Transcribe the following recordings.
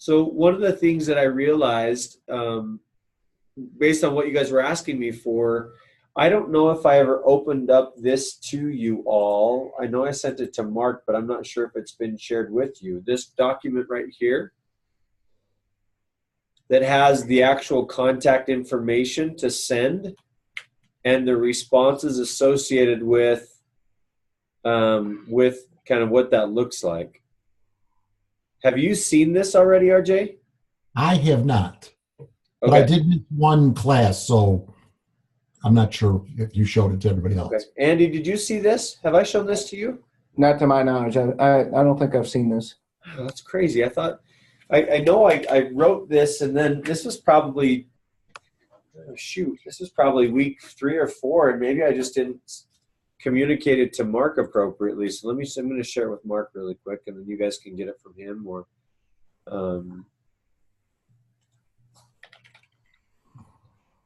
So one of the things that I realized, based on what you guys were asking me for, I don't know if I ever opened up this to you all. I know I sent it to Mark, but I'm not sure if it's been shared with you. This document right here that has the actual contact information to send and the responses associated with kind of what that looks like. Have you seen this already, RJ? I have not, but Okay. I did miss one class, so I'm not sure if you showed it to everybody else. Okay. Andy, did you see this? Have I shown this to you? Not to my knowledge. I don't think I've seen this. Oh, that's crazy. I thought, I know I wrote this, and then this was probably, this was probably week 3 or 4, and maybe I just didn't communicate it to Mark appropriately. So I'm going to share it with Mark really quick, and then you guys can get it from him or,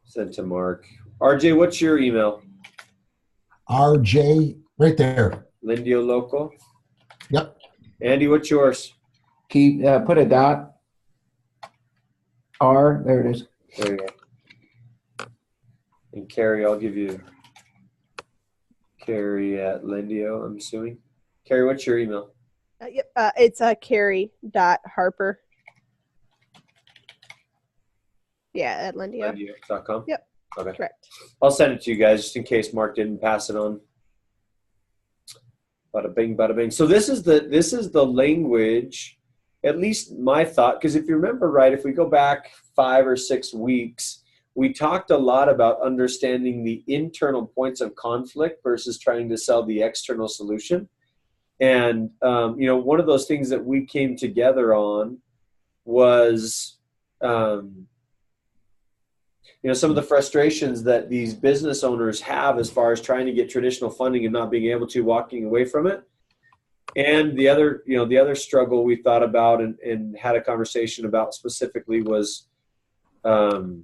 send to Mark. RJ, what's your email? RJ, right there. Lendio Local. Yep. Andy, what's yours? Put a dot. R, there it is. There you go. And Carrie, I'll give you Carrie at Lendio, I'm assuming. Carrie, what's your email? Yep, it's Carrie.Harper. Yeah, at Lendio. Lendio.com? Yep. Okay. Correct. I'll send it to you guys just in case Mark didn't pass it on. Bada bing, bada bing. So this is the language, at least my thought, because if you remember right, if we go back 5 or 6 weeks, we talked a lot about understanding the internal points of conflict versus trying to sell the external solution. And, one of those things that we came together on was, some of the frustrations that these business owners have as far as trying to get traditional funding and not being able to, walking away from it. And the other struggle we thought about and had a conversation about specifically was owners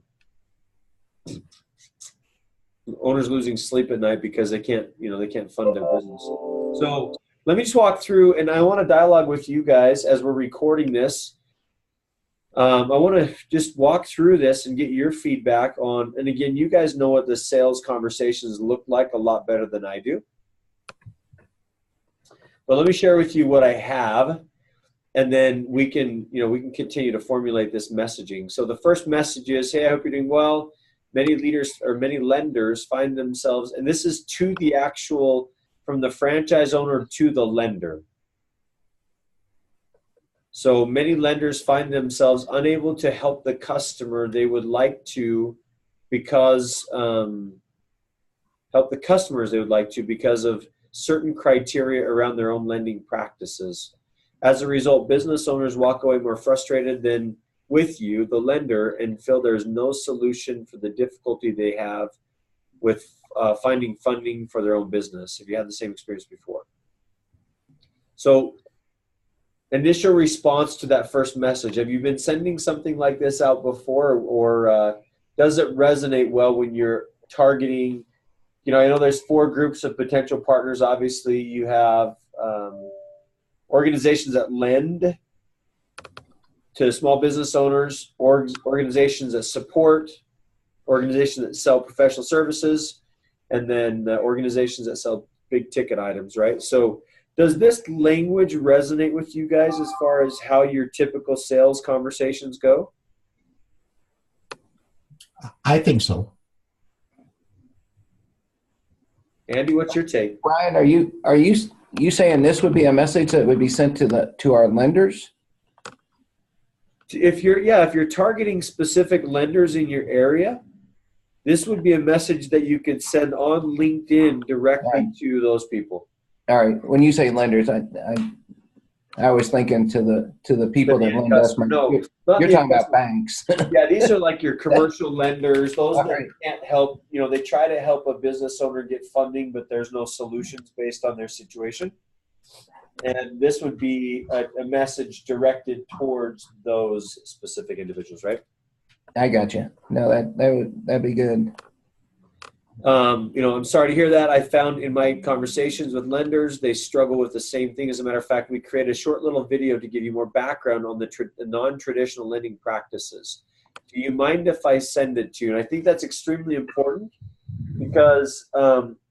losing sleep at night because they can't fund their business. So let me just walk through, and I want to dialogue with you guys as we're recording this. I want to just walk through this and get your feedback on, and again, you guys know what the sales conversations look like a lot better than I do. But let me share with you what I have, and then we can continue to formulate this messaging. So the first message is, hey, I hope you're doing well. Many leaders or many lenders find themselves, and this is to the actual, from the franchise owner to the lender. So many lenders find themselves unable to help the customer they would like to because of certain criteria around their own lending practices. As a result, business owners walk away more frustrated than with you, the lender, and feel there's no solution for the difficulty they have with finding funding for their own business. Have you had the same experience before? So initial response to that first message. Have you been sending something like this out before, or does it resonate well when you're targeting? I know there's 4 groups of potential partners. Obviously, you have organizations that lend to small business owners, organizations that support, organizations that sell professional services, and then organizations that sell big ticket items, right? So does this language resonate with you guys as far as how your typical sales conversations go? I think so. Andy, what's your take? Brian, are you saying this would be a message that would be sent to our lenders? If you're targeting specific lenders in your area, this would be a message that you could send on LinkedIn directly to those people. All right. When you say lenders, I was thinking to the people that lend us money. No, you're talking about banks. Yeah, these are like your commercial lenders. Those that right. can't help. They try to help a business owner get funding, but there's no solutions based on their situation. And this would be a message directed towards those specific individuals, right? I got you. No, that'd be good. I'm sorry to hear that. I found in my conversations with lenders, they struggle with the same thing. As a matter of fact, we created a short little video to give you more background on the non-traditional lending practices. Do you mind if I send it to you? And I think that's extremely important because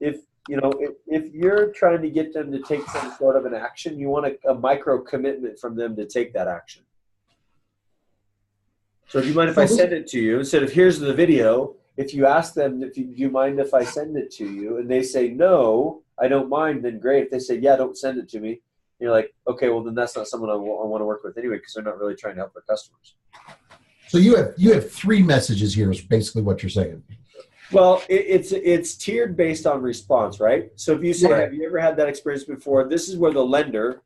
if you're trying to get them to take some sort of an action, you want a micro commitment from them to take that action. So do you mind if I send it to you instead of here's the video? If you ask them, do you mind if I send it to you? And they say, no, I don't mind, then great. If they say, yeah, don't send it to me, you're like, okay, well, then that's not someone I want to work with anyway because they're not really trying to help their customers. So you have 3 messages here is basically what you're saying. Well, it's tiered based on response, right? So if you say, have you ever had that experience before? This is where the lender,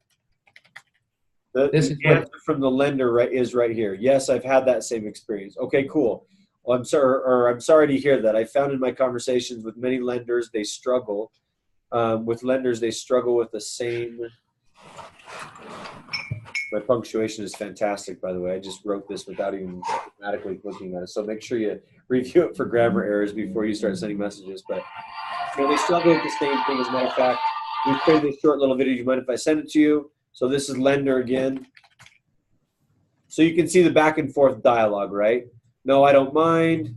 the answer from the lender is right here. Yes, I've had that same experience. Okay, cool. Well, I'm sorry to hear that. I found in my conversations with many lenders, they struggle. With the same. My punctuation is fantastic, by the way. I just wrote this without even automatically looking at it. So make sure you review it for grammar errors before you start sending messages. But they struggle with the same thing. As a matter of fact, we created this short little video. Do you mind if I send it to you? So this is lender again. So you can see the back and forth dialogue, right? No, I don't mind.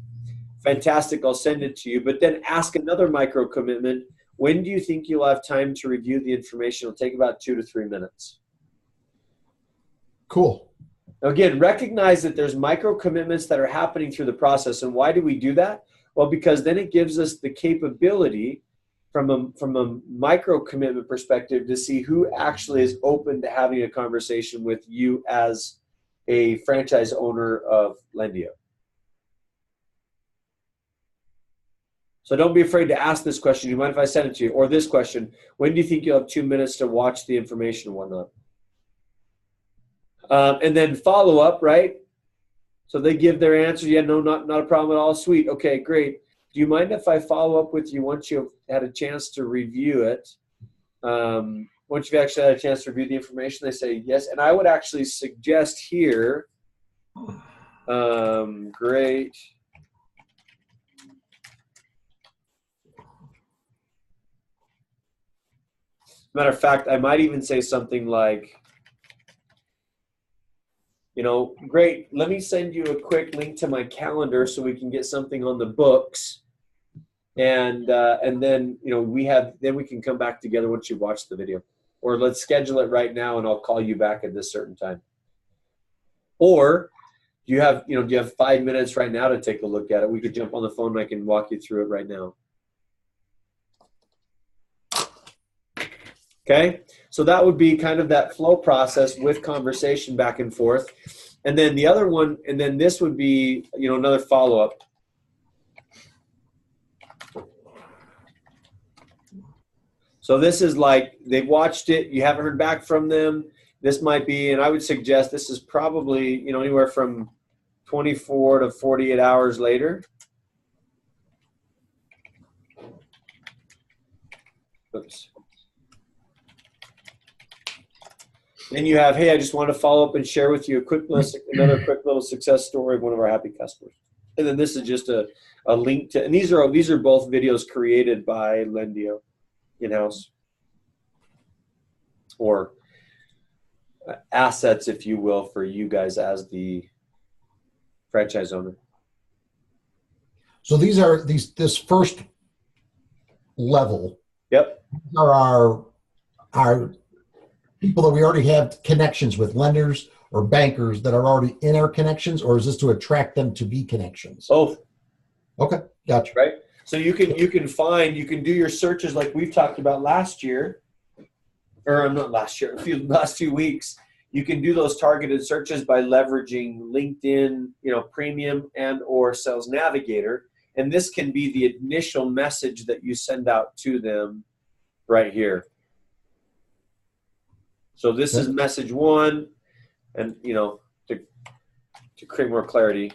Fantastic, I'll send it to you. But then ask another micro commitment. When do you think you'll have time to review the information? It'll take about 2 to 3 minutes. Cool. Now again, recognize that there's micro commitments that are happening through the process. And why do we do that? Well, because then it gives us the capability from a micro commitment perspective to see who actually is open to having a conversation with you as a franchise owner of Lendio. So don't be afraid to ask this question. Do you mind if I send it to you? Or this question, when do you think you'll have 2 minutes to watch the information and whatnot? And then follow up, right? So they give their answer. Yeah, no, not a problem at all. Sweet. Okay, great. Do you mind if I follow up with you once you've had a chance to review it? Once you've actually had a chance to review the information, they say yes. And I would actually suggest here, great. Matter of fact, I might even say something like, great, let me send you a quick link to my calendar so we can get something on the books. And then, then we can come back together once you watch the video. Or let's schedule it right now and I'll call you back at this certain time. Or do you have 5 minutes right now to take a look at it? We could jump on the phone and I can walk you through it right now. Okay, so that would be kind of that flow process with conversation back and forth. And then the other one, and then this would be, another follow-up. So this is like they've watched it, you haven't heard back from them. This might be, and I would suggest this is probably, anywhere from 24 to 48 hours later. Oops. Then you have, hey, I just want to follow up and share with you another quick little success story of one of our happy customers. And then this is just a link to, and these are both videos created by Lendio in-house, or assets, if you will, for you guys as the franchise owner. So this first level. Yep. Are our people that we already have connections with, lenders or bankers that are already in our connections, or is this to attract them to be connections? Both. Okay, gotcha. Right. So you can do your searches like we've talked about last year, or not last year, last few weeks. You can do those targeted searches by leveraging LinkedIn, Premium and or Sales Navigator, and this can be the initial message that you send out to them right here. So this is message 1, and to create more clarity,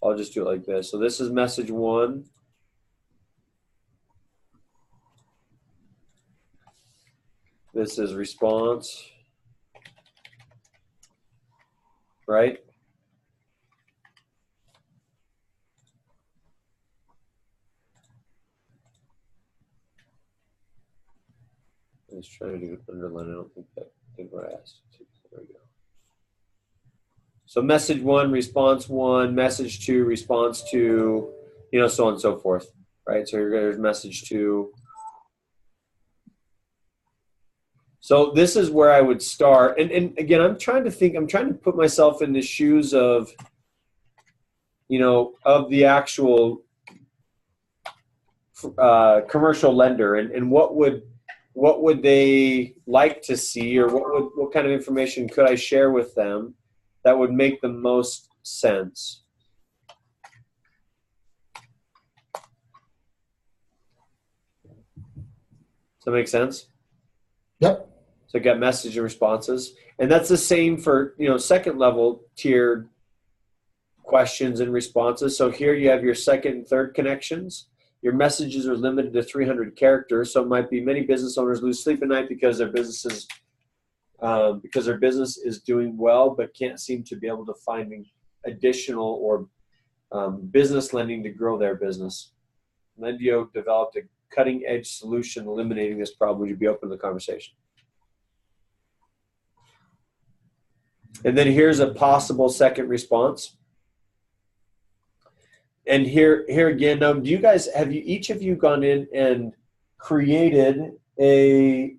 I'll just do it like this. So this is message 1. This is response, right? was trying to do underline. I don't think that did what I asked it to. There we go. So message 1, response 1, message 2, response 2, so on and so forth, right? So there's message 2. So this is where I would start. And again, I'm trying to put myself in the shoes of, of the actual commercial lender, and what would they like to see, or what kind of information could I share with them that would make the most sense? Does that make sense? Yep. So I got message and responses, and that's the same for second level tiered questions and responses. So here you have your second and third connections. Your messages are limited to 300 characters, so it might be many business owners lose sleep at night because their business is doing well, but can't seem to be able to find additional or business lending to grow their business. Lendio developed a cutting-edge solution eliminating this problem. Would you be open to the conversation? And then here's a possible second response. And here again, now, have you each of you gone in and created a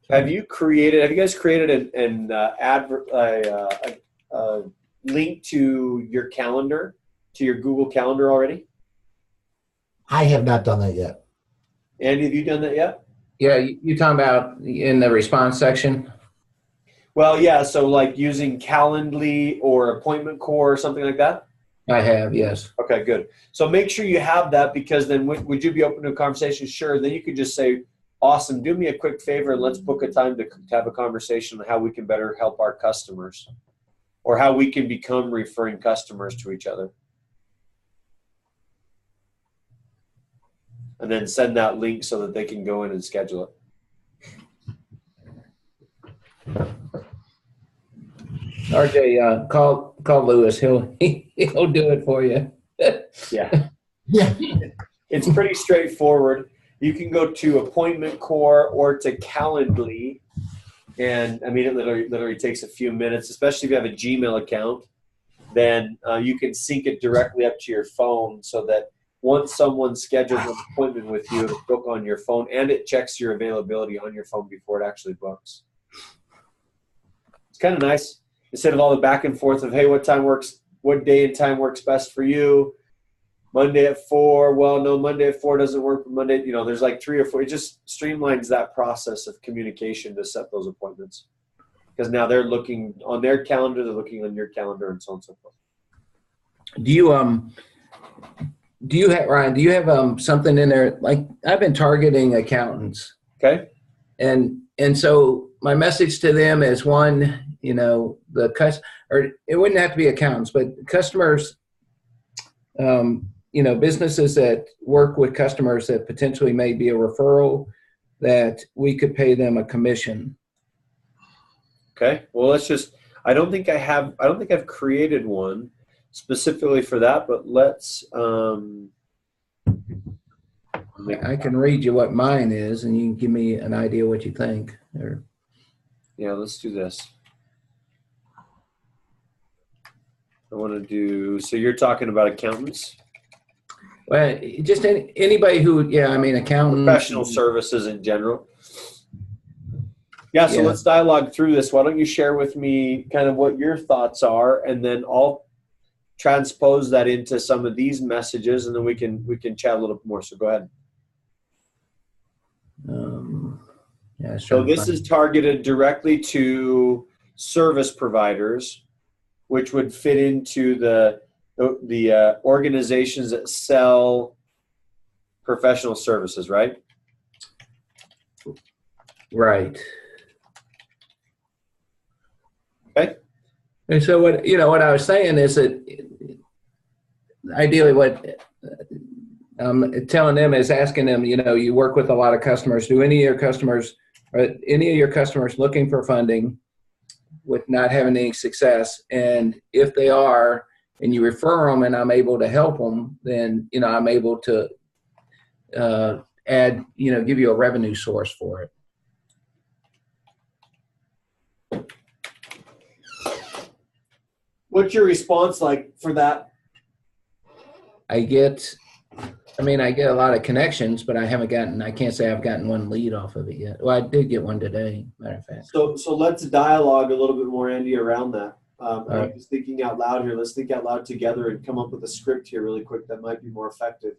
have you guys created a link to your calendar, to your Google Calendar already? I have not done that yet. Andy, have you done that yet? Yeah, you talking about in the response section? Well, yeah, so like using Calendly or Appointment Core or something like that? I have, yes. Okay, good. So make sure you have that, because then would you be open to a conversation? Sure. Then you could just say, awesome, do me a quick favor and let's book a time to have a conversation on how we can better help our customers, or how we can become referring customers to each other. And then send that link so that they can go in and schedule it. RJ, call Lewis. He'll do it for you. Yeah. Yeah. It's pretty straightforward. You can go to Appointment Core or to Calendly, and I mean, it literally takes a few minutes, especially if you have a Gmail account. Then you can sync it directly up to your phone, so that once someone schedules an appointment with you, it'll book on your phone, and it checks your availability on your phone before it actually books. It's kind of nice. Instead of all the back and forth of, hey, what day and time works best for you? Monday at 4. Well, no, Monday at 4 doesn't work. Monday, there's like 3 or 4. It just streamlines that process of communication to set those appointments. Because now they're looking on their calendar, they're looking on your calendar, and so on and so forth. Do you have, Ryan, something in there? Like, I've been targeting accountants. Okay. And so my message to them is, one, or it wouldn't have to be accountants, but customers, businesses that work with customers that potentially may be a referral, that we could pay them a commission. Okay. Well, I don't think I've created one specifically for that, but let's, I can read you what mine is, and you can give me an idea what you think. Yeah, let's do this. I want to do, so you're talking about accountants? Well, just anybody who, accountants. Professional services in general. Yeah, so let's dialogue through this. Why don't you share with me kind of what your thoughts are, and then I'll transpose that into some of these messages, and then we can chat a little bit more. So go ahead. So this is targeted directly to service providers, which would fit into the organizations that sell professional services, right? Right. Okay. And so what I was saying is that ideally what I'm telling them is asking them, you work with a lot of customers. Do any of your customers looking for funding with not having any success? And if they are, and you refer them and I'm able to help them, then, I'm able to add, give you a revenue source for it. What's your response like for that? I get a lot of connections, but I can't say I've gotten one lead off of it yet. Well, I did get one today, matter of fact. So let's dialogue a little bit more, Andy, around that. right. I'm just thinking out loud here. Let's think out loud together and come up with a script here really quick that might be more effective.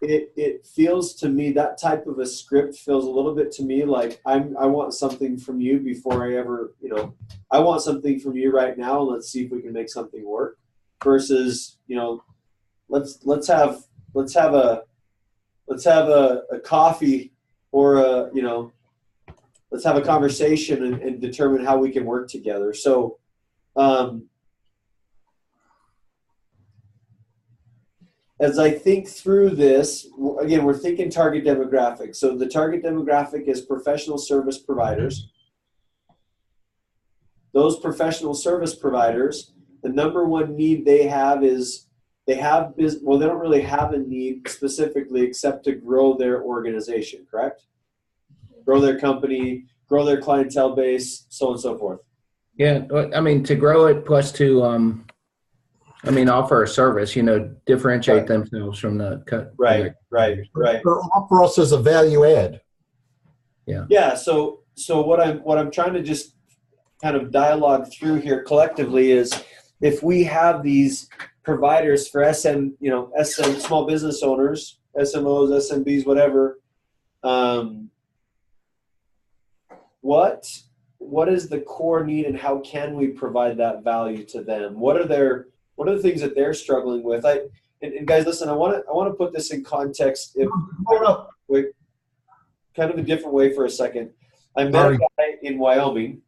It feels to me, that type of a script feels a little bit to me like I want something from you before I ever, I want something from you right now. Let's see if we can make something work. Versus, let's have a coffee or let's have a conversation and determine how we can work together. So, as I think through this, again, we're thinking target demographic. So the target demographic is professional service providers. Those professional service providers, the number one need they have is they don't really have a need specifically except to grow their organization, correct? Grow their company, grow their clientele base, so on and so forth. Yeah, to grow it plus to, offer a service, differentiate themselves from the cut. Right. Or offer us as a value add. Yeah. Yeah. So what I'm trying to just kind of dialogue through here collectively is if we have these providers for SM small business owners, SMOs, SMBs, whatever, what is the core need and how can we provide that value to them? What are the things that they're struggling with? And guys, listen, I want to put this in context. Wait, kind of a different way for a second. I met a guy in Wyoming,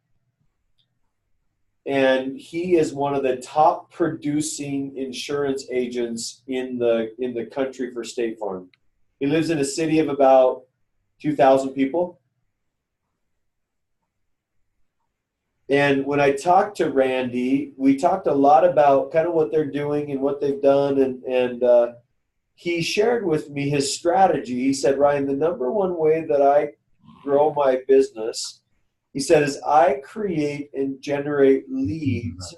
and he is one of the top producing insurance agents in the country for State Farm. He lives in a city of about 2,000 people. And when I talked to Randy, we talked a lot about kind of what they're doing and what they've done. And he shared with me his strategy. He said, Ryan, the number one way that I grow my business, he said, is I create and generate leads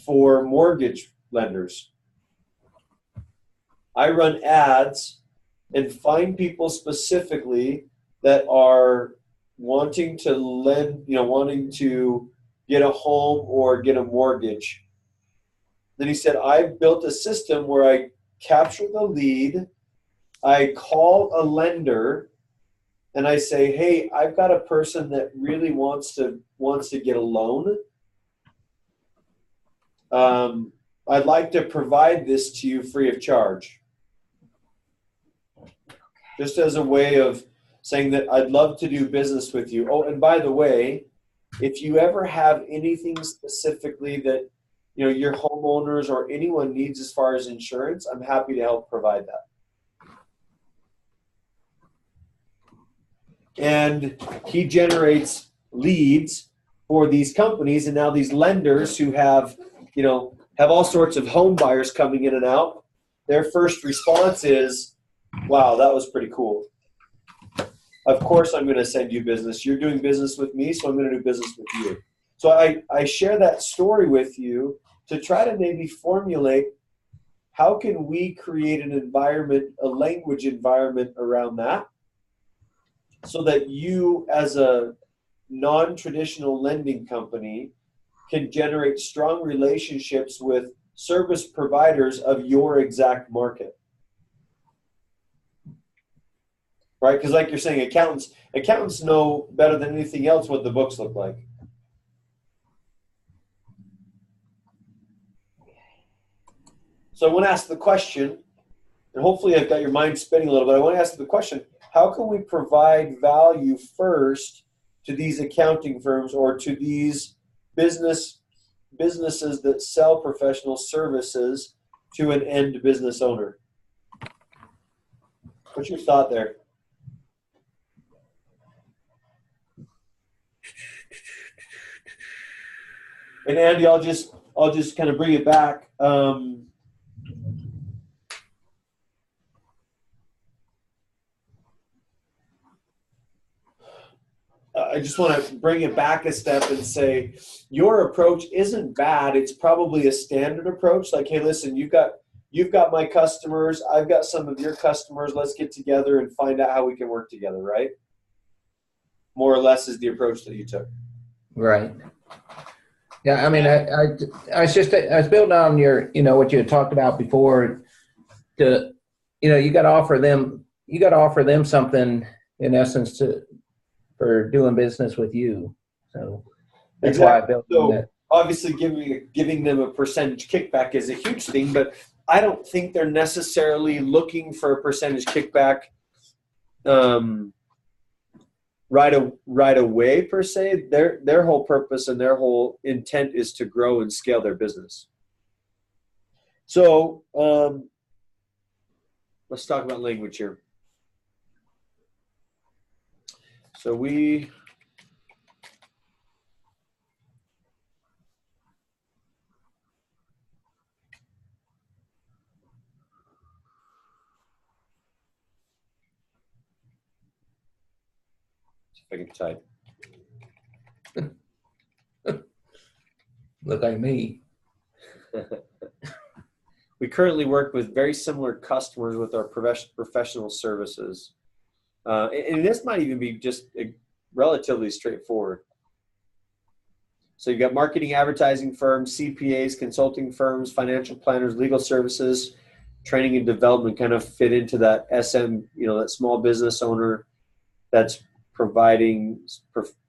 for mortgage lenders. I run ads and find people specifically that are wanting to lend, wanting to get a home or get a mortgage. Then he said, I've built a system where I capture the lead, I call a lender, and I say, hey, I've got a person that really wants to get a loan. I'd like to provide this to you free of charge. Just as a way of saying that I'd love to do business with you. Oh, and by the way, if you ever have anything specifically that your homeowners or anyone needs as far as insurance, I'm happy to help provide that. And he generates leads for these companies, and now these lenders who have all sorts of home buyers coming in and out, their first response is, wow, that was pretty cool. Of course I'm going to send you business. You're doing business with me, so I'm going to do business with you. So I share that story with you to try to maybe formulate how can we create an environment, a language environment around that, so that you as a non-traditional lending company can generate strong relationships with service providers of your exact market. Right? Because like you're saying, accountants know better than anything else what the books look like. So I want to ask the question, and hopefully I've got your mind spinning a little bit. I want to ask the question, how can we provide value first to these accounting firms or to these businesses that sell professional services to an end business owner? What's your thought there? And Andy, I'll just kind of bring it back. I just want to bring it back a step and say your approach isn't bad. It's probably a standard approach. Like, hey, listen, you've got my customers. I've got some of your customers. Let's get together and find out how we can work together, right? More or less is the approach that you took. Right. Yeah, I mean, I was building on your, what you had talked about before. To, you got to offer them something in essence for doing business with you. So that's why I built that. Obviously, giving them a percentage kickback is a huge thing, but I don't think they're necessarily looking for a percentage kickback right away per se. Their whole purpose and their whole intent is to grow and scale their business. So let's talk about language here. So we if I can type. Look like me. We currently work with very similar customers with our professional services. And this might even be just relatively straightforward. So you've got marketing, advertising firms, CPAs, consulting firms, financial planners, legal services, training and development kind of fit into that SM, that small business owner that's providing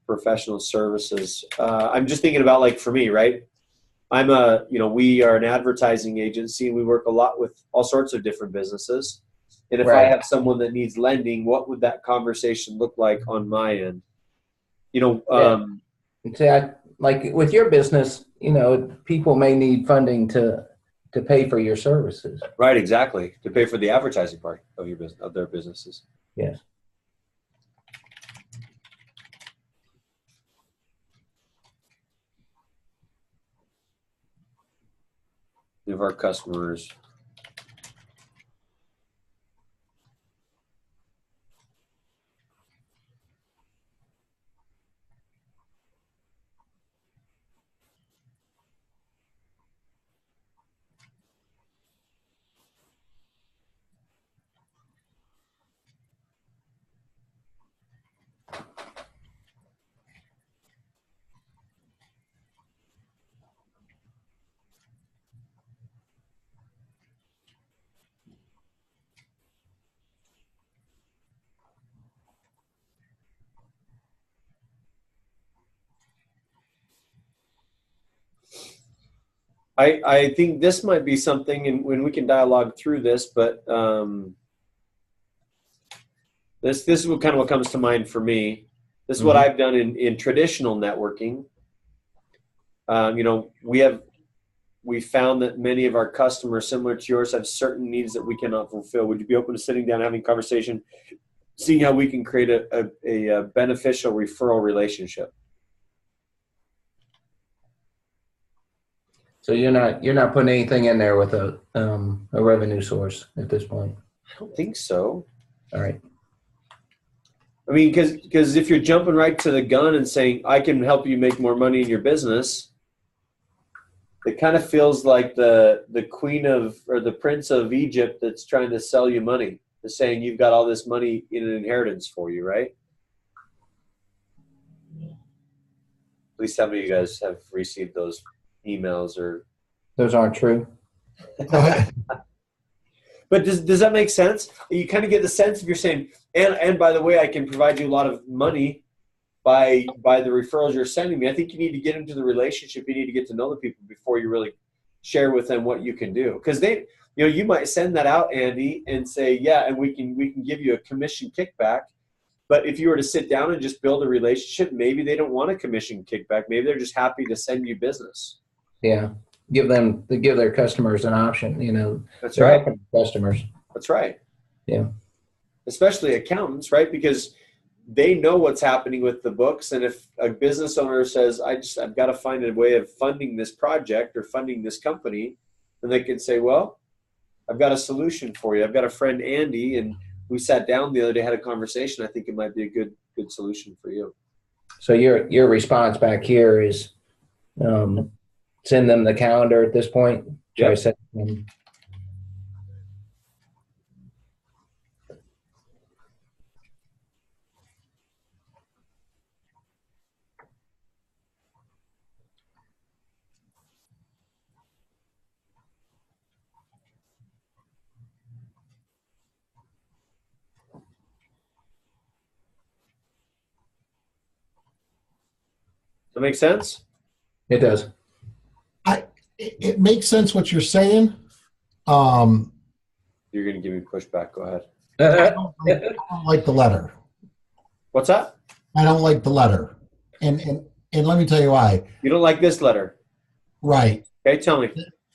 professional services. I'm just thinking about, like, for me, right? We are an advertising agency. We work a lot with all sorts of different businesses. And if I have someone that needs lending, what would that conversation look like on my end? Like with your business, people may need funding to pay for your services. Right, exactly. To pay for the advertising part of your business, of their businesses. Yes. Of our customers. I think this might be something, and when we can dialogue through this, but this is what comes to mind for me. This is what I've done in traditional networking. We found that many of our customers, similar to yours, have certain needs that we cannot fulfill. Would you be open to sitting down, having a conversation, seeing how we can create a beneficial referral relationship? So you're not putting anything in there with a revenue source at this point? I don't think so. All right. I mean, because if you're jumping right to the gun and saying, I can help you make more money in your business, it kind of feels like the queen or the prince of Egypt that's trying to sell you money. Is saying you've got all this money in an inheritance for you, right? At least how many of you guys have received those emails? Or those aren't true. But does that make sense? You kind of get the sense if you're saying, and by the way, I can provide you a lot of money by the referrals you're sending me. I think you need to get into the relationship. You need to get to know the people before you really share with them what you can do. Because you might send that out, Andy, and say, yeah, and we can give you a commission kickback. But if you were to sit down and just build a relationship, maybe they don't want a commission kickback. Maybe they're just happy to send you business. Yeah. Give their customers an option, That's right. Customers. That's right. Yeah. Especially accountants, right? Because they know what's happening with the books. And if a business owner says, I've got to find a way of funding this project or funding this company, then they can say, well, I've got a solution for you. I've got a friend, Andy, and we sat down the other day, had a conversation. I think it might be a good solution for you. So your response back here is send them the calendar at this point. Try Yep. to set them. That make sense? It does. It makes sense what you're saying. You're going to give me pushback. Go ahead. I don't like the letter. What's that? I don't like the letter. And let me tell you why. You don't like this letter? Right. Okay, tell me.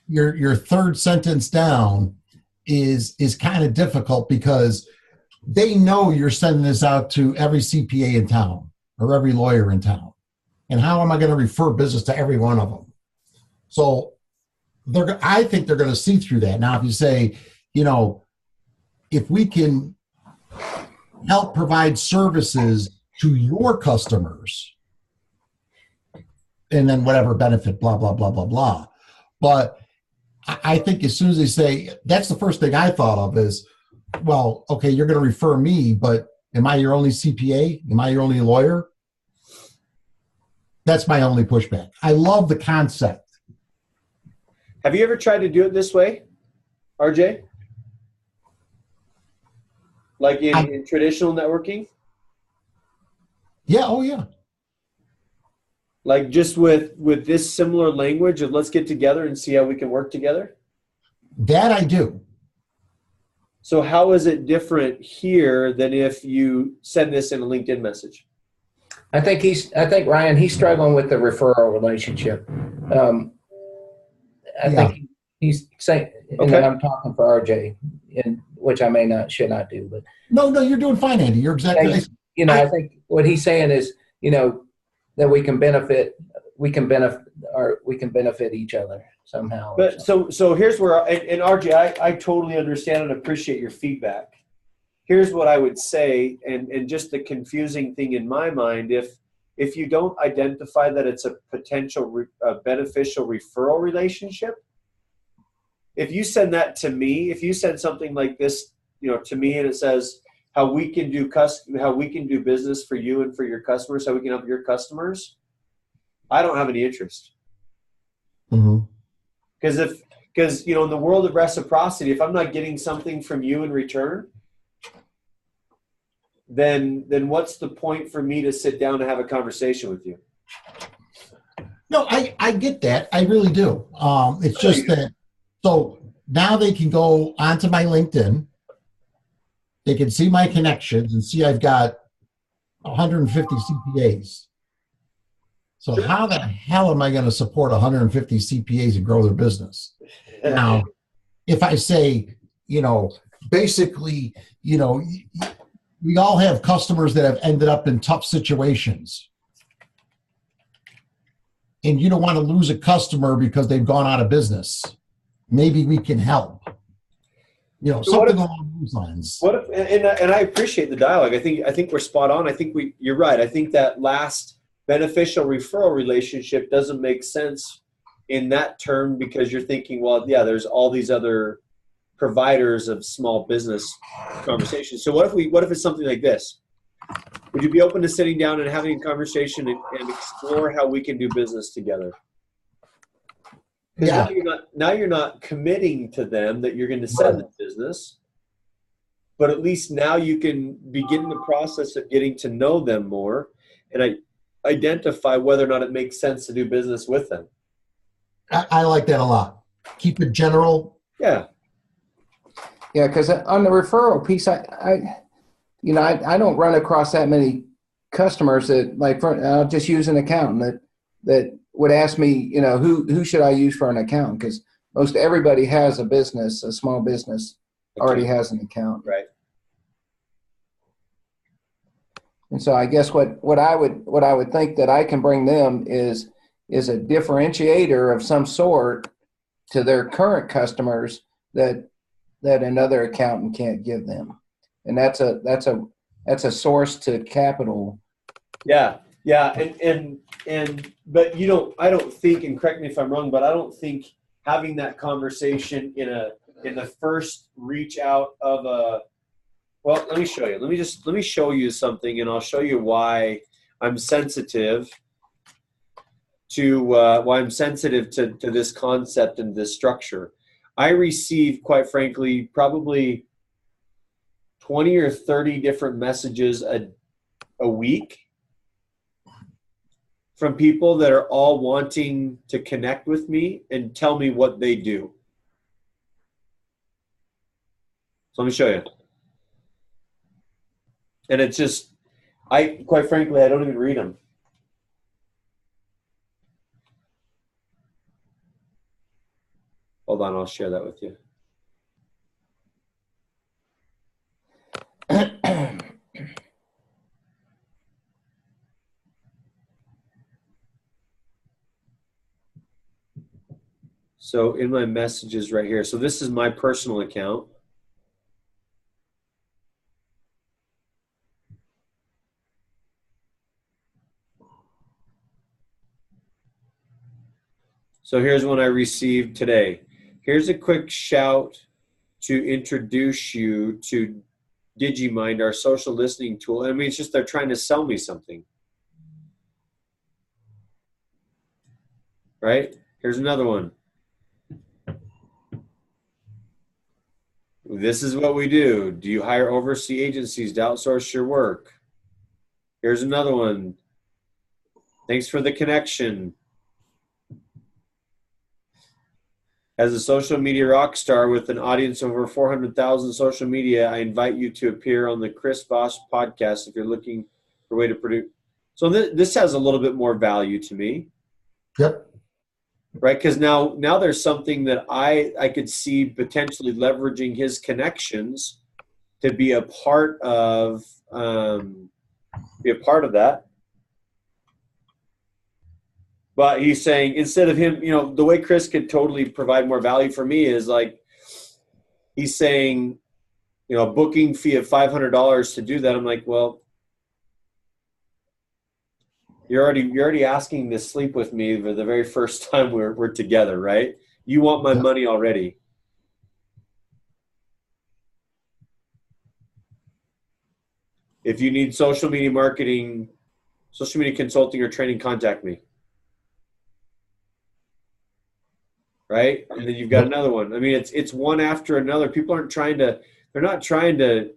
Your third sentence down is kind of difficult because they know you're sending this out to every CPA in town or every lawyer in town. And how am I going to refer business to every one of them? So I think they're going to see through that. Now, if you say, if we can help provide services to your customers, and then whatever benefit, blah, blah, blah, blah, blah. But I think as soon as they say, that's the first thing I thought of is, well, okay, you're going to refer me, but am I your only CPA? Am I your only lawyer? That's my only pushback. I love the concept. Have you ever tried to do it this way, RJ? Like in traditional networking? Yeah, oh yeah. Like just with this similar language of let's get together and see how we can work together? That I do. So how is it different here than if you send this in a LinkedIn message? I think Ryan, he's struggling with the referral relationship. I think he's saying, and I'm talking for RJ, which I should not do, but no, you're doing fine, Andy. You're exactly right. I think what he's saying is, that we can benefit each other somehow. But so here's where, and RJ, I totally understand and appreciate your feedback. Here's what I would say, and just the confusing thing in my mind, if you don't identify that it's a potential beneficial referral relationship, if you send that to me, if you send something like this, to me, and it says how we can do business for you and for your customers, how we can help your customers, I don't have any interest. Mm-hmm. Because in the world of reciprocity, if I'm not getting something from you in return, then what's the point for me to sit down and have a conversation with you? No, I get that. I really do. It's just that, so now they can go onto my LinkedIn. They can see my connections and see I've got 150 CPAs. So how the hell am I going to support 150 CPAs and grow their business? Now, if I say, basically, we all have customers that have ended up in tough situations. And you don't want to lose a customer because they've gone out of business. Maybe we can help. Something along those lines. What if, and I appreciate the dialogue. I think we're spot on. I think you're right. I think that last beneficial referral relationship doesn't make sense in that term because you're thinking, well, yeah, there's all these other providers of small business conversations. So what if it's something like this? Would you be open to sitting down and having a conversation and explore how we can do business together? Because now you're not committing to them that you're going to send the business, but at least now you can begin the process of getting to know them more and identify whether or not it makes sense to do business with them. I like that a lot. Keep it general. Yeah. Yeah, because on the referral piece, I don't run across that many customers that I'll just use an accountant that would ask me, who should I use for an account? Because most everybody has a small business already has an account. Right. And so I guess what I would think that I can bring them is a differentiator of some sort to their current customers that another accountant can't give them. And that's a source to capital. Yeah. Yeah, but I don't think, and correct me if I'm wrong, but I don't think having that conversation in the first reach out of well, let me show you. Let me show you something, and I'll show you why I'm sensitive to this concept and this structure. I receive, quite frankly, probably 20 or 30 different messages a week from people that are all wanting to connect with me and tell me what they do. So let me show you. And it's just, quite frankly, I don't even read them. Hold on, I'll share that with you. So in my messages right here, so this is my personal account. So here's one I received today. Here's a quick shout to introduce you to DigiMind, our social listening tool. I mean, it's just they're trying to sell me something. Right? Here's another one. This is what we do. Do you hire overseas agencies to outsource your work? Here's another one. Thanks for the connection. As a social media rock star with an audience of over 400,000 social media, I invite you to appear on the Chris Voss podcast if you're looking for a way to produce. So this has a little bit more value to me. Yep. Right, because now there's something that I could see potentially leveraging his connections to be a part of that. But he's saying instead of him, the way Chris could totally provide more value for me is like he's saying, a booking fee of $500 to do that. I'm like, well, you're already asking to sleep with me for the very first time we're together, right? You want my money already. If you need social media marketing, social media consulting or training, contact me. Right? And then you've got another one. I mean, it's one after another. People they're not trying to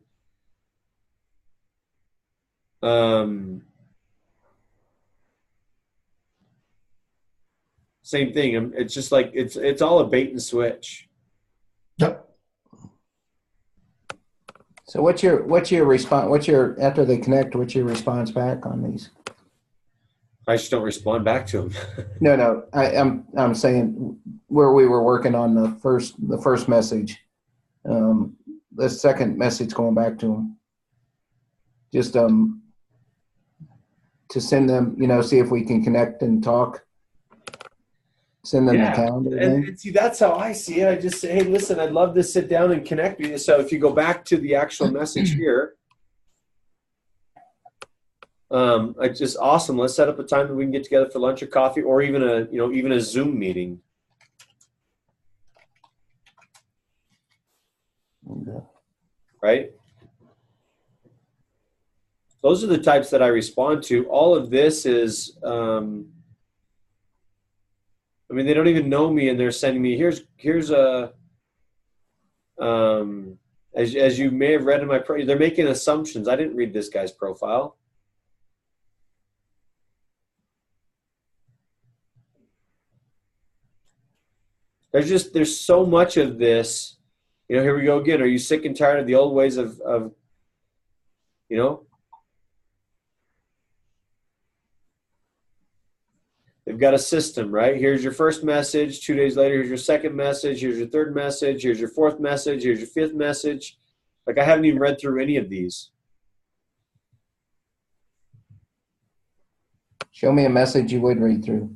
same thing. It's just like it's all a bait and switch. Yep. So what's your response? After they connect, what's your response back on these? I just don't respond back to them. No. I'm saying where we were working on the first message, the second message going back to them, just to send them, see if we can connect and talk. Send them the calendar. And see, that's how I see it. I just say, hey, listen, I'd love to sit down and connect with you. So if you go back to the actual message here, it's just awesome. Let's set up a time that we can get together for lunch or coffee, or even a Zoom meeting. Okay. Right? Those are the types that I respond to. All of this is, they don't even know me, and they're sending me, here's a, as you may have read in my they're making assumptions. I didn't read this guy's profile. There's so much of this, here we go again. Are you sick and tired of the old ways of they've got a system, right? Here's your first message. 2 days later, here's your second message. Here's your third message. Here's your fourth message. Here's your fifth message. Like, I haven't even read through any of these. Show me a message you would read through.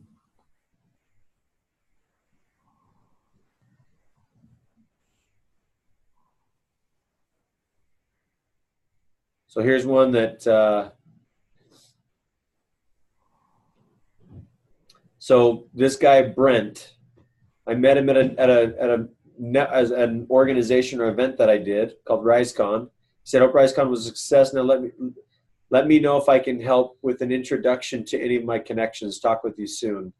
So here's one that So this guy Brent, I met him as an organization or event that I did called RiseCon. He said, "Hope RiseCon was a success. Now let me know if I can help with an introduction to any of my connections. Talk with you soon."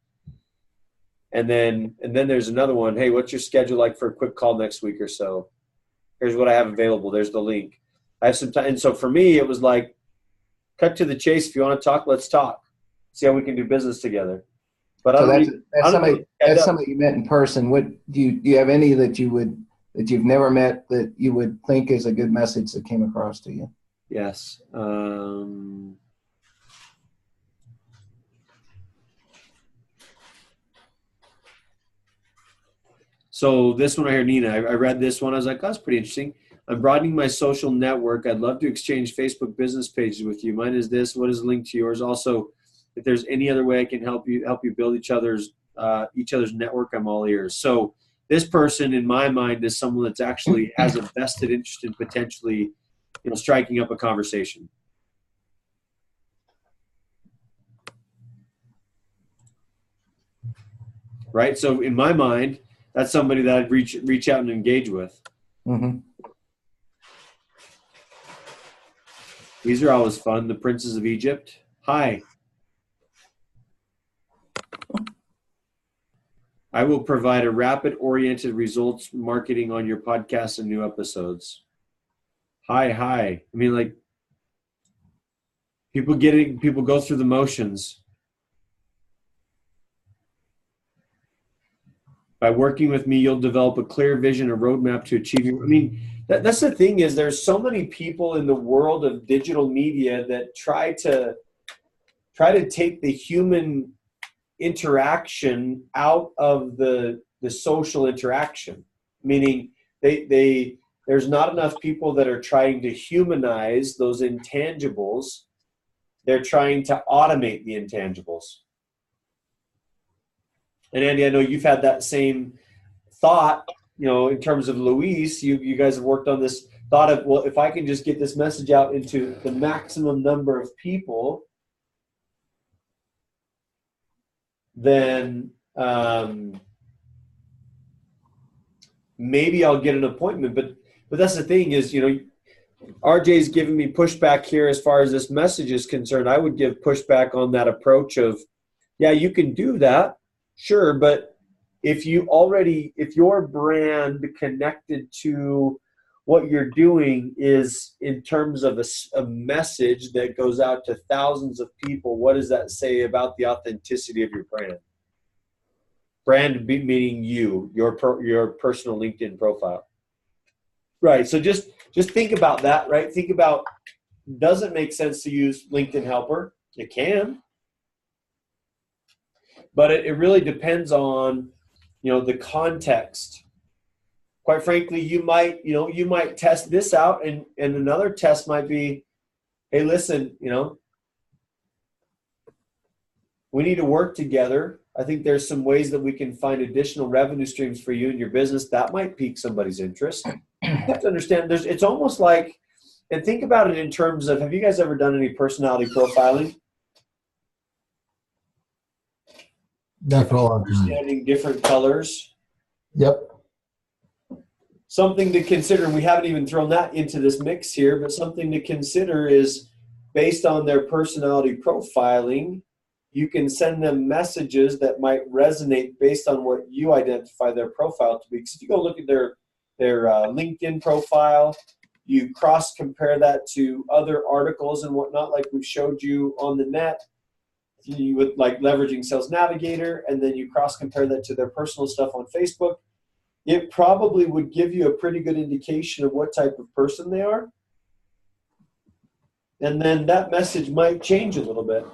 And then there's another one. "Hey, what's your schedule like for a quick call next week or so? Here's what I have available. There's the link. I have some time." And so for me, it was like, cut to the chase. If you want to talk, let's talk. See how we can do business together. But So that's somebody you met in person. What do you have any that you've never met that you would think is a good message that came across to you? Yes. So this one right here, Nina, I read this one. I was like, oh, that's pretty interesting. "I'm broadening my social network. I'd love to exchange Facebook business pages with you. Mine is this. What is linked to yours? Also, if there's any other way I can help you build each other's network, I'm all ears." So this person, in my mind, is someone that's actually has a vested interest in potentially, striking up a conversation. Right. So in my mind, that's somebody that I'd reach out and engage with. Mm-hmm. These are always fun. The Princes of Egypt. "Hi. I will provide a rapid-oriented results marketing on your podcast and new episodes." Hi. I mean, like, people go through the motions. "By working with me, you'll develop a clear vision, a roadmap to achieving." I mean, that's the thing is there's so many people in the world of digital media that try to take the human interaction out of the social interaction, meaning there's not enough people that are trying to humanize those intangibles. They're trying to automate the intangibles. And Andy, I know you've had that same thought, in terms of Luis. You guys have worked on this thought of, well, if I can just get this message out into the maximum number of people, then maybe I'll get an appointment. But that's the thing is, RJ's giving me pushback here as far as this message is concerned. I would give pushback on that approach of, yeah, you can do that. Sure, but if your brand connected to what you're doing is in terms of a message that goes out to thousands of people, what does that say about the authenticity of your brand? Brand meaning your personal LinkedIn profile. Right, so just think about that, right? Think about, does it make sense to use LinkedIn Helper? It can. But it really depends on, the context. Quite frankly, you might test this out, and another test might be, hey, listen, we need to work together. I think there's some ways that we can find additional revenue streams for you and your business. That might pique somebody's interest. You have to understand, it's almost like, and think about it in terms of, have you guys ever done any personality profiling? Definitely. Understanding different colors. Yep. Something to consider, and we haven't even thrown that into this mix here, but something to consider is, based on their personality profiling, you can send them messages that might resonate based on what you identify their profile to be. Because if you go look at their LinkedIn profile, you cross-compare that to other articles and whatnot, like we've showed you on the net, you would like leveraging Sales Navigator, and then you cross-compare that to their personal stuff on Facebook. It probably would give you a pretty good indication of what type of person they are. And then that message might change a little bit.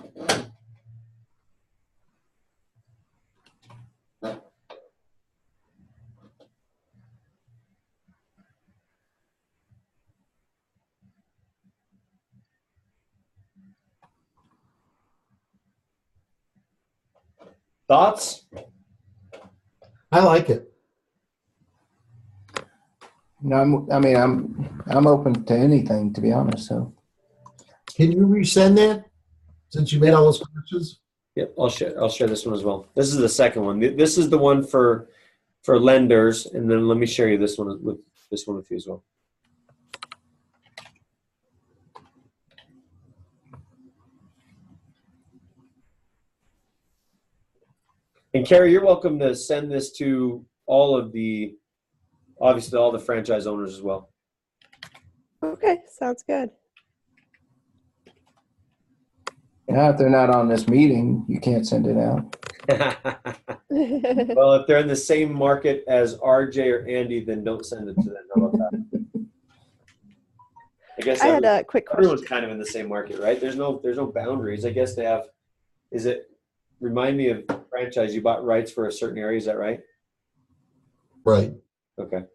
Thoughts? I like it. No, I'm open to anything, to be honest. So, Can you resend that since you made all those questions? Yep, I'll share this one as well. This is the second one. This is the one for lenders, and then let me share you this one with you as well. And Carrie, you're welcome to send this to obviously all the franchise owners as well. Okay, sounds good. Yeah, if they're not on this meeting, you can't send it out. Well, if they're in the same market as RJ or Andy, then don't send it to them. How about that? I guess I had a quick question. everyone's kind of in the same market, right? There's no boundaries. I guess they have. Remind me of franchise? You bought rights for a certain area. Is that right? Right. Okay.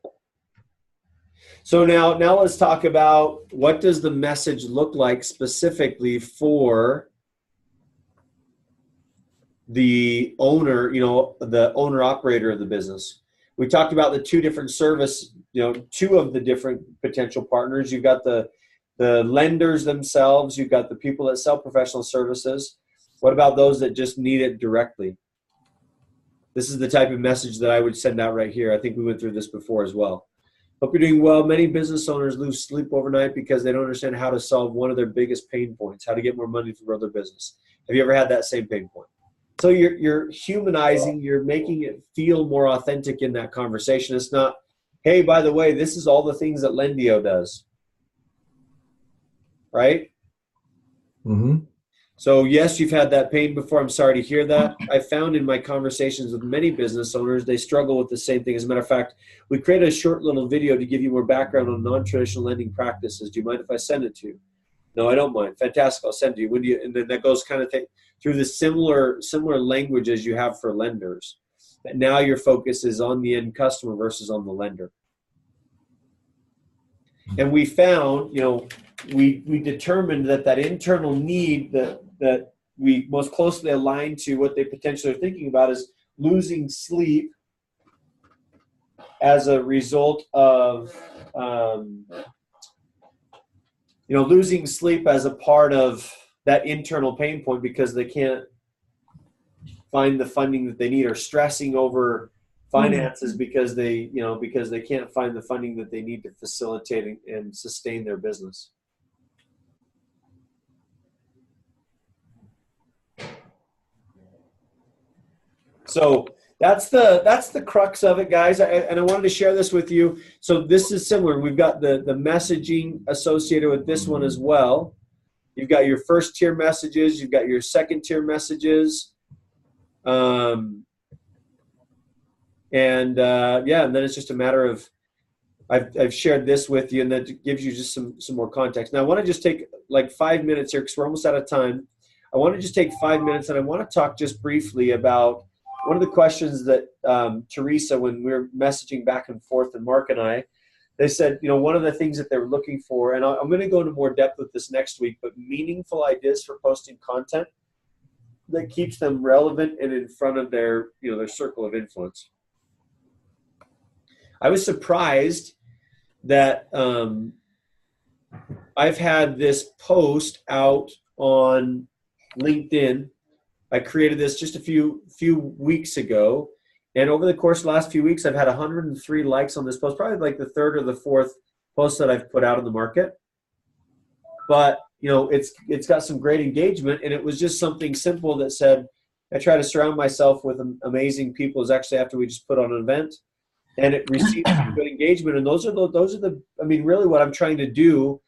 So now let's talk about what does the message look like specifically for the owner, the owner operator of the business. We talked about the two different two of the different potential partners. You've got the lenders themselves. You've got the people that sell professional services. What about those that just need it directly? This is the type of message that I would send out right here. I think we went through this before as well. Hope you're doing well. Many business owners lose sleep overnight because they don't understand how to solve one of their biggest pain points, how to get more money to grow their business. Have you ever had that same pain point? So you're humanizing, you're making it feel more authentic in that conversation. It's not, hey, by the way, this is all the things that Lendio does. Right? Mm-hmm. So yes, you've had that pain before. I'm sorry to hear that. I found in my conversations with many business owners, they struggle with the same thing. As a matter of fact, we created a short little video to give you more background on non-traditional lending practices. Do you mind if I send it to you? No, I don't mind. Fantastic. I'll send it to you. When do you? And then that goes kind of through the similar language as you have for lenders. And now your focus is on the end customer versus on the lender. And we found, we determined that internal need that we most closely align to what they potentially are thinking about is losing sleep as a result of, losing sleep as a part of that internal pain point because they can't find the funding that they need, or stressing over finances because they can't find the funding that they need to facilitate and sustain their business. So that's the crux of it, guys. And I wanted to share this with you. So this is similar. We've got the messaging associated with this one as well. You've got your first tier messages. You've got your second tier messages. And then it's just a matter of, I've shared this with you, and that gives you just some more context. Now I want to just take like 5 minutes here because we're almost out of time. I want to just take 5 minutes, and I want to talk just briefly about one of the questions that Teresa, when we were messaging back and forth, and Mark and I, they said, one of the things that they were looking for, and I'm going to go into more depth with this next week, but meaningful ideas for posting content that keeps them relevant and in front of their circle of influence. I was surprised that I've had this post out on LinkedIn. I created this just a few weeks ago, and over the course of the last few weeks, I've had 103 likes on this post, probably like the third or the fourth post that I've put out in the market. But it's got some great engagement, and it was just something simple that said, I try to surround myself with amazing people. Is actually after we just put on an event, and it received good engagement. And those are the really what I'm trying to do.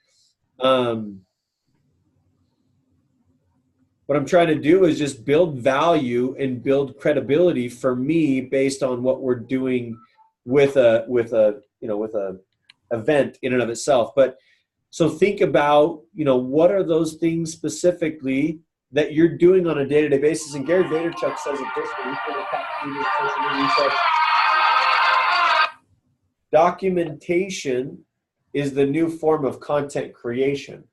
What I'm trying to do is just build value and build credibility for me based on what we're doing with a event in and of itself. But so think about, what are those things specifically that you're doing on a day-to-day basis? And Gary Vaynerchuk says it this way. He says, documentation is the new form of content creation.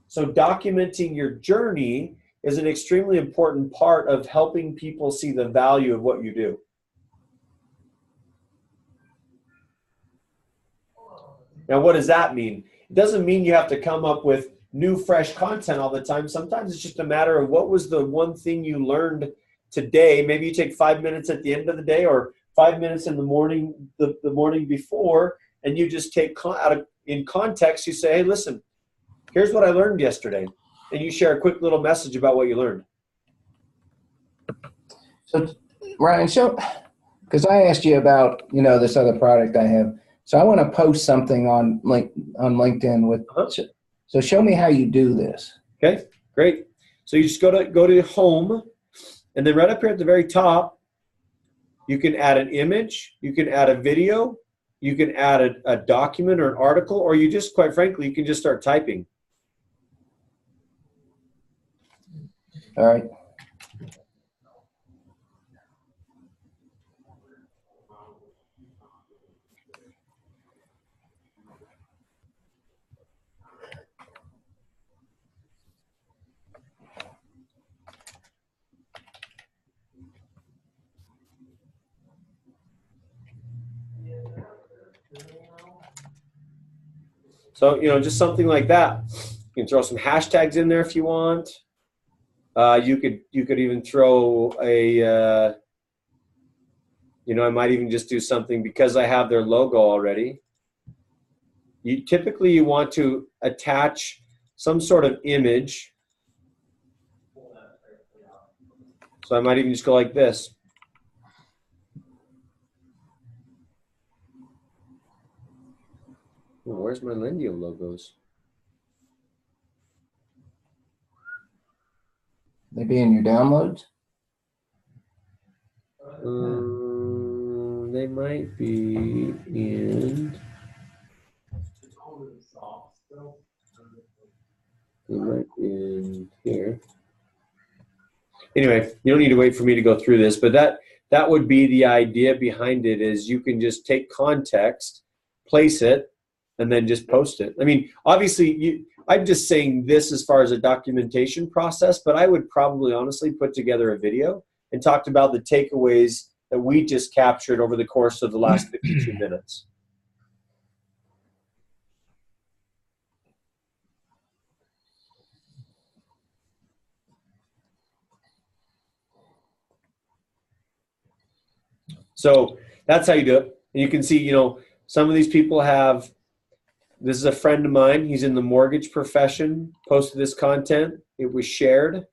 So documenting your journey is an extremely important part of helping people see the value of what you do. Now, what does that mean? It doesn't mean you have to come up with new, fresh content all the time. Sometimes it's just a matter of what was the one thing you learned today. Maybe you take 5 minutes at the end of the day or 5 minutes in the morning, the morning before, and you just take in context, you say, hey, listen, here's what I learned yesterday. And you share a quick little message about what you learned. So, Ryan, because I asked you about, this other product I have. So I want to post something on LinkedIn with, so show me how you do this. Okay, great. So you just go to home, and then right up here at the very top, you can add an image, you can add a video, you can add a document or an article, or you just, quite frankly, you can just start typing. All right. So, just something like that. You can throw some hashtags in there if you want. You could even throw I might even just do something because I have their logo already. Typically you want to attach some sort of image. So I might even just go like this. Oh, where's my Lendio logos? They be in your downloads? They might be in. They might be in here. Anyway, you don't need to wait for me to go through this, but that would be the idea behind it. Is you can just take context, place it, and then just post it. I mean, obviously, I'm just saying this as far as a documentation process, but I would probably honestly put together a video and talked about the takeaways that we just captured over the course of the last 52 minutes. So that's how you do it. And you can see, some of these people have, this is a friend of mine. He's in the mortgage profession, posted this content. It was shared.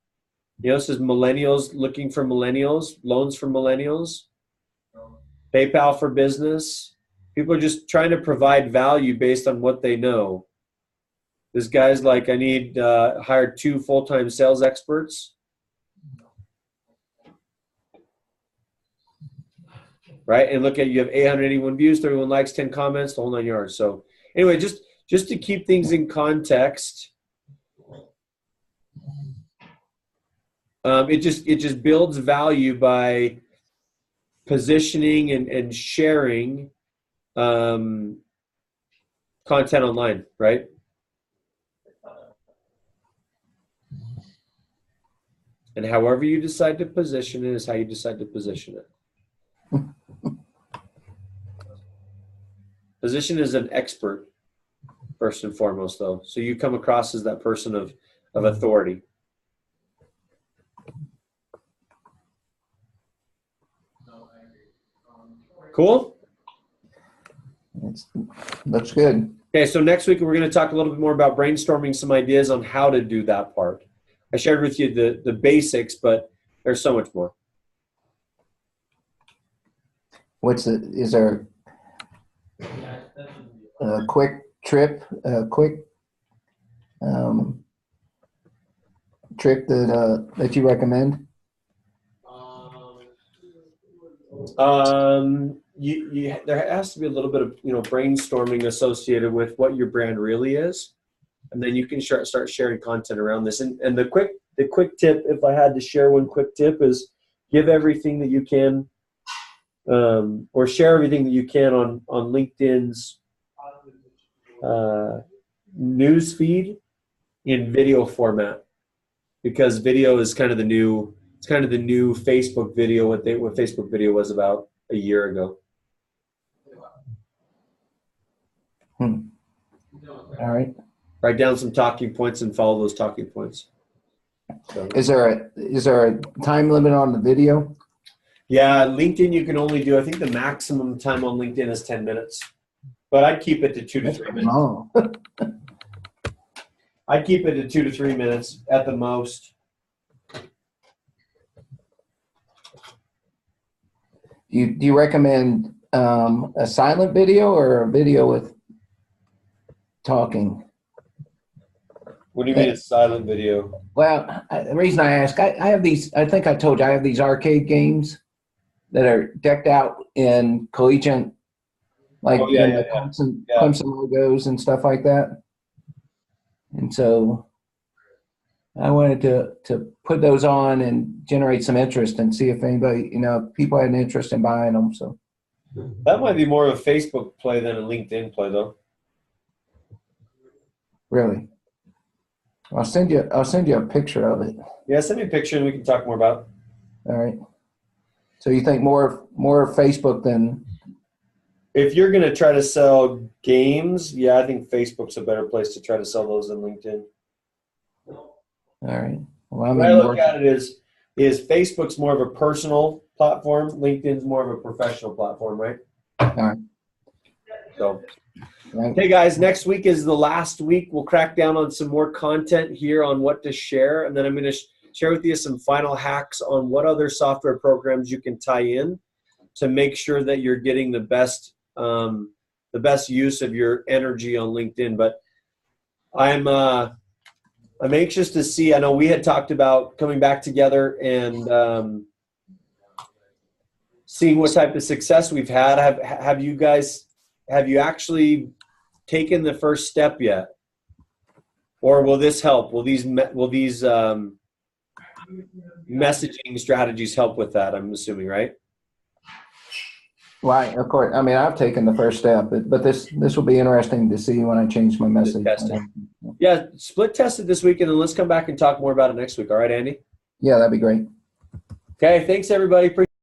It says millennials looking for millennials, loans for millennials, PayPal for business. People are just trying to provide value based on what they know. This guy's like, I need hired 2 full-time sales experts. Right? And look at, you have 881 views, 31 likes, 10 comments, the whole 9 yards. So anyway, just to keep things in context, it just builds value by positioning and sharing content online, right? And however you decide to position it is how you decide to position it. Position as an expert, first and foremost, though. So you come across as that person of authority. Cool? Looks good. Okay, so next week we're going to talk a little bit more about brainstorming some ideas on how to do that part. I shared with you the basics, but there's so much more. Is there a quick trip, trick that you recommend? There has to be a little bit of brainstorming associated with what your brand really is, and then you can start sharing content around this. And the quick tip, if I had to share one quick tip, is give everything that you can, or share everything that you can on LinkedIn's news feed in video format, because video is kind of the new Facebook video, what Facebook video was about a year ago. All right. write down some talking points and follow those talking points. So. Is there a time limit on the video? Yeah, LinkedIn you can only do, I think the maximum time on LinkedIn is 10 minutes. But I'd keep it to 2 to 3 minutes. Oh. I'd keep it to 2 to 3 minutes at the most. Do you recommend a silent video or a video with talking? What do you mean a silent video? Well, the reason I ask, I have these, I think I told you, I have these arcade games that are decked out in collegiate, like Clemson logos and stuff like that. And so I wanted to put those on and generate some interest and see if anybody, people had an interest in buying them. So that might be more of a Facebook play than a LinkedIn play, though. Really, I'll send you a picture of it. Yeah, send me a picture and we can talk more about it. All right. So you think more Facebook than? If you're going to try to sell games, yeah, I think Facebook's a better place to try to sell those than LinkedIn. All right. Well, What I look at it is Facebook's more of a personal platform. LinkedIn's more of a professional platform, right? All right. So, Right. hey guys, next week is the last week. We'll crack down on some more content here on what to share, and then I'm going to share with you some final hacks on what other software programs you can tie in to make sure that you're getting the best use of your energy on LinkedIn. But I'm anxious to see. I know we had talked about coming back together and seeing what type of success we've had. Have you actually taken the first step yet, or will this help? Will these messaging strategies help with that? I'm assuming, right? Right, of course. I mean, I've taken the first step, but this will be interesting to see when I change my message. Yeah, split test it this week, and then let's come back and talk more about it next week. All right, Andy? Yeah, that'd be great. Okay, thanks everybody.